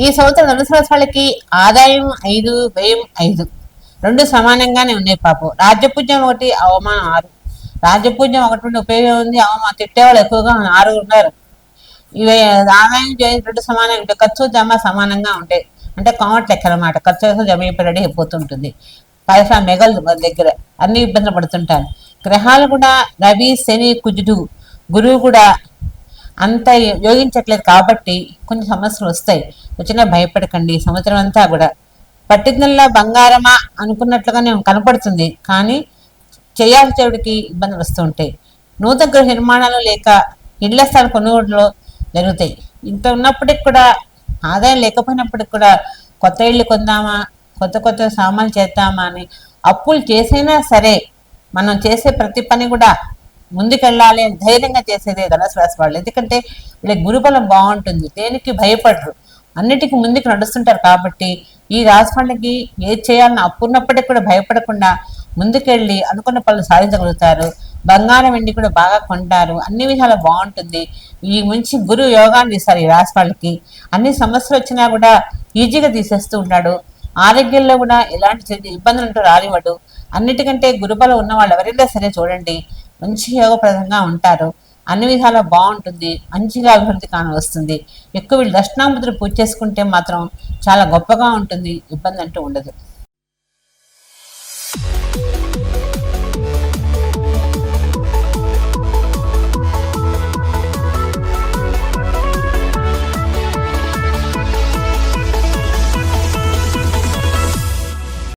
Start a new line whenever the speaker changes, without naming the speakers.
ఈ సంవత్సరం ధనుసు రాశి వాళ్ళకి ఆదాయం 5, వ్యయం 5 రెండు సమానంగానే ఉన్నాయి పాపం. రాజ్యపూజ్యం 1, అవమానం 6. రాజ్యపూజ్యం 1 ఉంటే ఉపయోగం ఉంది, అవమానం తిట్టేవాళ్ళు ఎక్కువగా 6 ఉన్నారు. ఇవి ఆదాయం రెండు సమానంగా ఉంటాయి, ఖర్చు జమ సమానంగా ఉంటాయి. అంటే కామట్ లెక్క అనమాట. ఖర్చు జమ అయిపోయి అయిపోతుంటుంది, పైసా మెగలు మన దగ్గర. అన్ని ఇబ్బందులు పడుతుంటారు. గ్రహాలు కూడా రవి, శని, కుజుడు, గురువు కూడా అంత యోగించట్లేదు కాబట్టి కొన్ని సమస్యలు వస్తాయి. వచ్చినా భయపడకండి. సంవత్సరం అంతా కూడా పట్టిందల్లా బంగారమా అనుకున్నట్లుగానే కనపడుతుంది, కానీ చేయాల్సేవుడికి ఇబ్బందులు వస్తూ ఉంటాయి. నూతన గృహ నిర్మాణాలు లేక ఇళ్ల స్థల కొనుగోలులో జరుగుతాయి. ఇంత ఉన్నప్పటికి కూడా, ఆదాయం లేకపోయినప్పటికి కూడా కొత్త ఇళ్ళు కొందామా, కొత్త కొత్త సామాన్లు చేద్దామా అని అప్పులు చేసైనా సరే మనం చేసే ప్రతి పని కూడా ముందుకెళ్ళాలి అని ధైర్యంగా చేసేదే ధనుసు రాశి వాళ్ళు. ఎందుకంటే వీళ్ళకి గురుబలం బాగుంటుంది, దేనికి భయపడరు, అన్నిటికీ ముందుకు నడుస్తుంటారు. కాబట్టి ఈ రాశి వాళ్ళకి ఏది చేయాలని అప్పున్నప్పటికీ కూడా భయపడకుండా ముందుకెళ్ళి అనుకున్న పనులు సాధించగలుగుతారు. బంగారం వెండి కూడా బాగా కొంటారు, అన్ని విధాలు బాగుంటుంది. ఈ మంచి గురు యోగాన్ని ఇస్తారు ఈ రాశి వాళ్ళకి. అన్ని సమస్యలు వచ్చినా కూడా ఈజీగా తీసేస్తూ ఉంటాడు. ఆరోగ్యంలో కూడా ఎలాంటి ఇబ్బందులు అంటూ రానివ్వడు. అన్నిటికంటే గురుబలం ఉన్న వాళ్ళు ఎవరైనా సరే చూడండి, మంచి యోగప్రదంగా ఉంటారు. అన్ని విధాలా బాగుంటుంది, మంచిగా అభివృద్ధి కానవస్తుంది. ఎక్కువ వీళ్ళు దక్షిణామూర్తిని పూజ చేసుకుంటే మాత్రం చాలా గొప్పగా ఉంటుంది, ఇబ్బంది అంటూ ఉండదు.